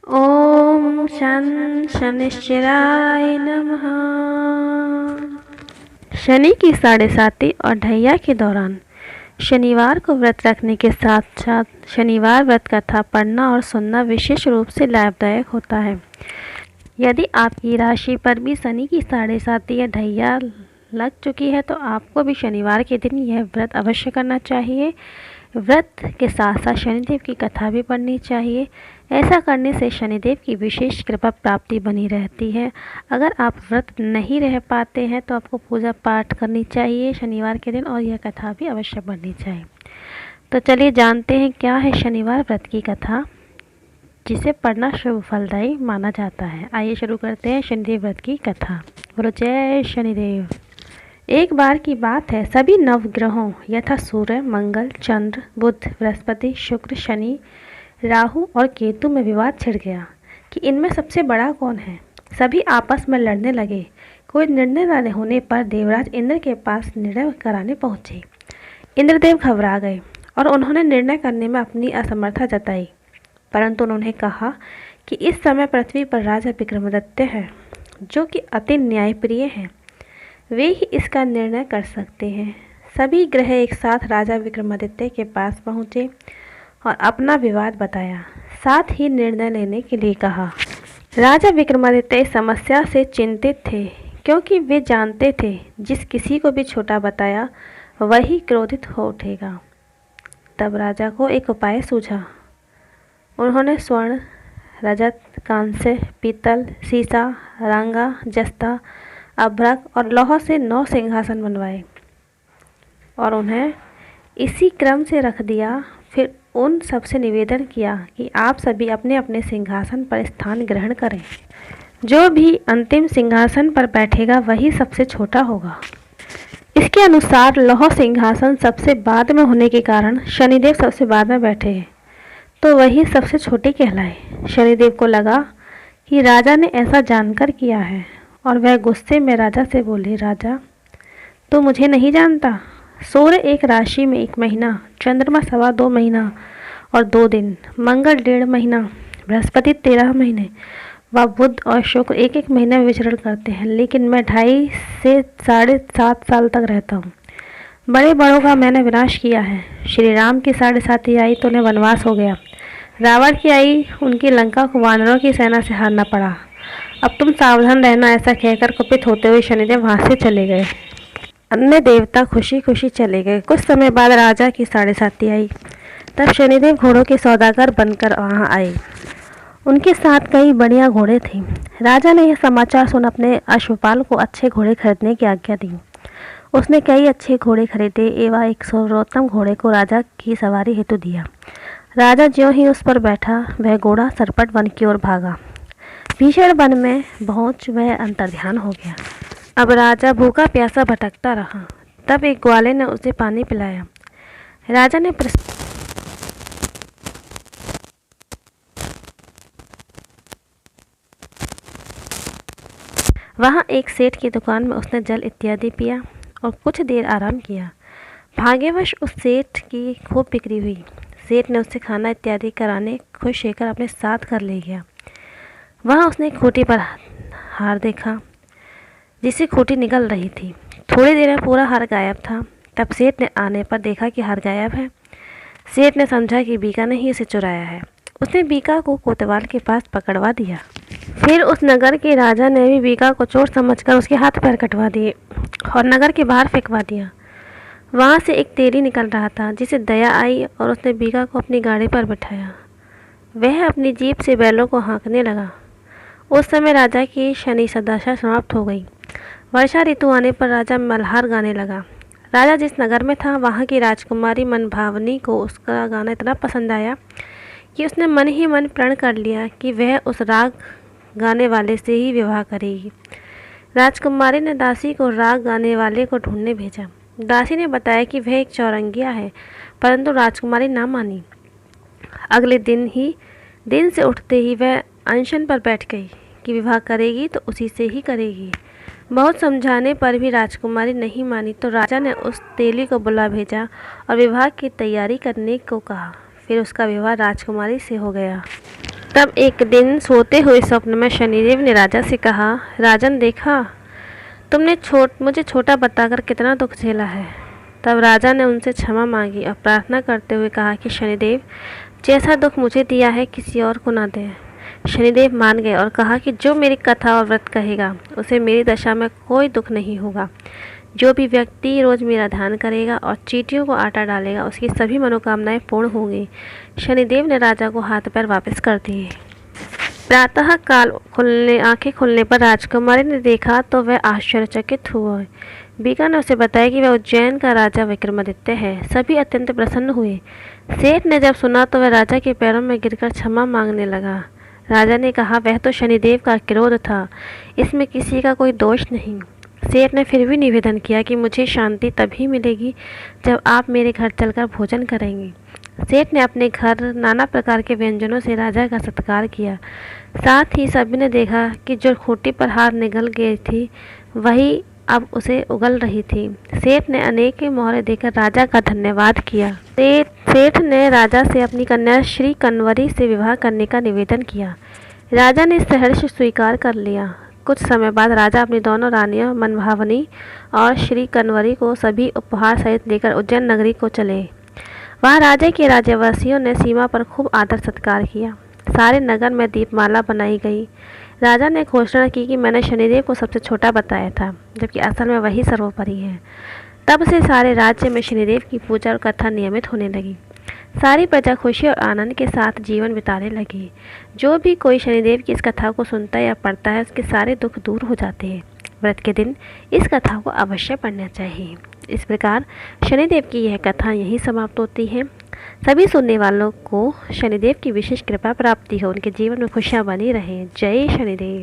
ओम शनिश्चराय नमः। शनि की साढ़े साती और ढैया के दौरान शनिवार को व्रत रखने के साथ साथ शनिवार व्रत कथा पढ़ना और सुनना विशेष रूप से लाभदायक होता है। यदि आपकी राशि पर भी शनि की साढ़े साती या ढैया लग चुकी है तो आपको भी शनिवार के दिन यह व्रत अवश्य करना चाहिए। व्रत के साथ साथ शनिदेव की कथा भी पढ़नी चाहिए। ऐसा करने से शनिदेव की विशेष कृपा प्राप्ति बनी रहती है। अगर आप व्रत नहीं रह पाते हैं तो आपको पूजा पाठ करनी चाहिए शनिवार के दिन और यह कथा भी अवश्य पढ़नी चाहिए। तो चलिए जानते हैं क्या है शनिवार व्रत की कथा जिसे पढ़ना शुभ फलदायी माना जाता है। आइए शुरू करते हैं शनिदेव व्रत की कथा। बोलो जय शनिदेव। एक बार की बात है, सभी नवग्रहों यथा सूर्य, मंगल, चंद्र, बुध, बृहस्पति, शुक्र, शनि, राहु और केतु में विवाद छिड़ गया कि इनमें सबसे बड़ा कौन है। सभी आपस में लड़ने लगे। कोई निर्णय न होने पर देवराज इंद्र के पास निर्णय कराने पहुँचे। इंद्रदेव घबरा गए और उन्होंने निर्णय करने में अपनी असमर्थता जताई। परंतु उन्होंने कहा कि इस समय पृथ्वी पर राजा विक्रमादित्य हैं, जो कि अति न्यायप्रिय हैं। वे ही इसका निर्णय कर सकते हैं। सभी ग्रह एक साथ राजा विक्रमादित्य के पास पहुँचे और अपना विवाद बताया, साथ ही निर्णय लेने के लिए कहा। राजा विक्रमादित्य इस समस्या से चिंतित थे, क्योंकि वे जानते थे जिस किसी को भी छोटा बताया वही क्रोधित हो उठेगा। तब राजा को एक उपाय सूझा। उन्होंने स्वर्ण, रजत, कांस्य, पीतल, सीसा, रांगा, जस्ता, अभ्रक और लौह से 9 सिंहासन बनवाए और उन्हें इसी क्रम से रख दिया। फिर उन सबसे निवेदन किया कि आप सभी अपने अपने सिंहासन पर स्थान ग्रहण करें। जो भी अंतिम सिंहासन पर बैठेगा वही सबसे छोटा होगा। इसके अनुसार लौह सिंहासन सबसे बाद में होने के कारण शनिदेव सबसे बाद में बैठे, तो वही सबसे छोटे कहलाए। शनिदेव को लगा कि राजा ने ऐसा जानकर किया है और वह गुस्से में राजा से बोले, राजा तू मुझे नहीं जानता। सूर्य एक राशि में 1 महीना, चंद्रमा 2.25 महीना और 2 दिन, मंगल 1.5 महीना, बृहस्पति 13 महीने व बुध और शुक्र 1-1 महीने में विचरण करते हैं, लेकिन मैं 2.5 से 7.5 साल तक रहता हूँ। बड़े बड़ों का मैंने विनाश किया है। श्री राम की 7.5 आई तो उन्हें वनवास हो गया। रावण की आई, उनकी लंका को वानरों की सेना से हारना पड़ा। अब तुम सावधान रहना। ऐसा कहकर कुपित होते हुए शनिदेव वहाँ से चले गए। अन्य देवता खुशी खुशी चले गए। कुछ समय बाद राजा की 7.5 आई। तब शनिदेव घोड़ों के सौदागर बनकर वहाँ आए। उनके साथ कई बढ़िया घोड़े थे। राजा ने यह समाचार सुन अपने अश्वपाल को अच्छे घोड़े खरीदने की आज्ञा दी। उसने कई अच्छे घोड़े खरीदे एवं एक सर्वोत्तम घोड़े को राजा की सवारी हेतु दिया। राजा ज्यों ही उस पर बैठा, वह घोड़ा सरपट वन की ओर भागा। भीषण वन में पहुँच वह अंतर्ध्यान हो गया। अब राजा भूखा प्यासा भटकता रहा। तब एक ग्वाले ने उसे पानी पिलाया। राजा ने वहाँ एक सेठ की दुकान में उसने जल इत्यादि पिया और कुछ देर आराम किया। भाग्यवश उस सेठ की खूब बिक्री हुई। सेठ ने उससे खाना इत्यादि कराने खुश होकर अपने साथ घर ले गया। वहाँ उसने एक खूंटी पर हार देखा, जिससे खूंटी निकल रही थी। थोड़ी देर में पूरा हार गायब था। तब सेठ ने आने पर देखा कि हार गायब है। सेठ ने समझा कि बीका ने ही इसे चुराया है। उसने बीका को कोतवाल के पास पकड़वा दिया। फिर उस नगर के राजा ने भी बीका को चोर समझकर उसके हाथ पैर कटवा दिए और नगर के बाहर फेंकवा दिया। वहाँ से एक तेली निकल रहा था, जिसे दया आई और उसने बीका को अपनी गाड़ी पर बिठाया। वह अपनी जीप से बैलों को हाँकने लगा। उस समय राजा की शनि सदशा समाप्त हो गई। वर्षा ऋतु आने पर राजा मल्हार गाने लगा। राजा जिस नगर में था वहाँ की राजकुमारी मनभावनी को उसका गाना इतना पसंद आया कि उसने मन ही मन प्रण कर लिया कि वह उस राग गाने वाले से ही विवाह करेगी। राजकुमारी ने दासी को राग गाने वाले को ढूंढने भेजा। दासी ने बताया कि वह एक चौरंगिया है, परंतु राजकुमारी ना मानी। अगले दिन से उठते ही वह अनशन पर बैठ गई कि विवाह करेगी तो उसी से ही करेगी। बहुत समझाने पर भी राजकुमारी नहीं मानी तो राजा ने उस तेली को बुला भेजा और विवाह की तैयारी करने को कहा। फिर उसका विवाह राजकुमारी से हो गया। तब एक दिन सोते हुए स्वप्न में शनिदेव ने राजा से कहा, राजन देखा, तुमने मुझे छोटा बताकर कितना दुख झेला है। तब राजा ने उनसे क्षमा मांगी और प्रार्थना करते हुए कहा कि शनिदेव, जैसा दुख मुझे दिया है किसी और को ना दे। शनिदेव मान गए और कहा कि जो मेरी कथा और व्रत कहेगा उसे मेरी दशा में कोई दुख नहीं होगा। जो भी व्यक्ति रोज मेरा ध्यान करेगा और चींटियों को आटा डालेगा उसकी सभी मनोकामनाएं पूर्ण होंगी। शनिदेव ने राजा को हाथ पैर वापस कर दिए। प्रातः काल आंखें खुलने पर राजकुमारी ने देखा तो वह आश्चर्यचकित हुआ। बीका ने उसे बताया कि वह उज्जैन का राजा विक्रमादित्य है। सभी अत्यंत प्रसन्न हुए। सेठ ने जब सुना तो वह राजा के पैरों में गिरकर क्षमा मांगने लगा। राजा ने कहा, वह तो शनिदेव का क्रोध था, इसमें किसी का कोई दोष नहीं। सेठ ने फिर भी निवेदन किया कि मुझे शांति तभी मिलेगी जब आप मेरे घर चलकर भोजन करेंगे। सेठ ने अपने घर नाना प्रकार के व्यंजनों से राजा का सत्कार किया। साथ ही सभी ने देखा कि जो खूंटी पर हार निगल गई थी वही अब उसे उगल रही थी। सेठ ने अनेक मोहरे देकर राजा का धन्यवाद किया। सेठ ने राजा से अपनी कन्या श्री कन्वरी से विवाह करने का निवेदन किया। राजा ने सहर्ष स्वीकार कर लिया। कुछ समय बाद राजा अपनी दोनों रानियों मनभावनी और श्री कन्वरी को सभी उपहार सहित लेकर उज्जैन नगरी को चले। वहाँ राजा के राज्यवासियों ने सीमा पर खूब आदर सत्कार किया। सारे नगर में दीपमाला बनाई गई। राजा ने घोषणा की कि मैंने शनिदेव को सबसे छोटा बताया था, जबकि असल में वही सर्वोपरि है। तब से सारे राज्य में शनिदेव की पूजा और कथा नियमित होने लगी। सारी प्रजा खुशी और आनंद के साथ जीवन बिताने लगी। जो भी कोई शनिदेव की इस कथा को सुनता या पढ़ता है उसके सारे दुख दूर हो जाते हैं। व्रत के दिन इस कथा को अवश्य पढ़ना चाहिए। इस प्रकार शनिदेव की यह कथा यहीं समाप्त होती है। सभी सुनने वालों को शनिदेव की विशेष कृपा प्राप्ति हो, उनके जीवन में खुशियाँ बनी रहें। जय शनिदेव।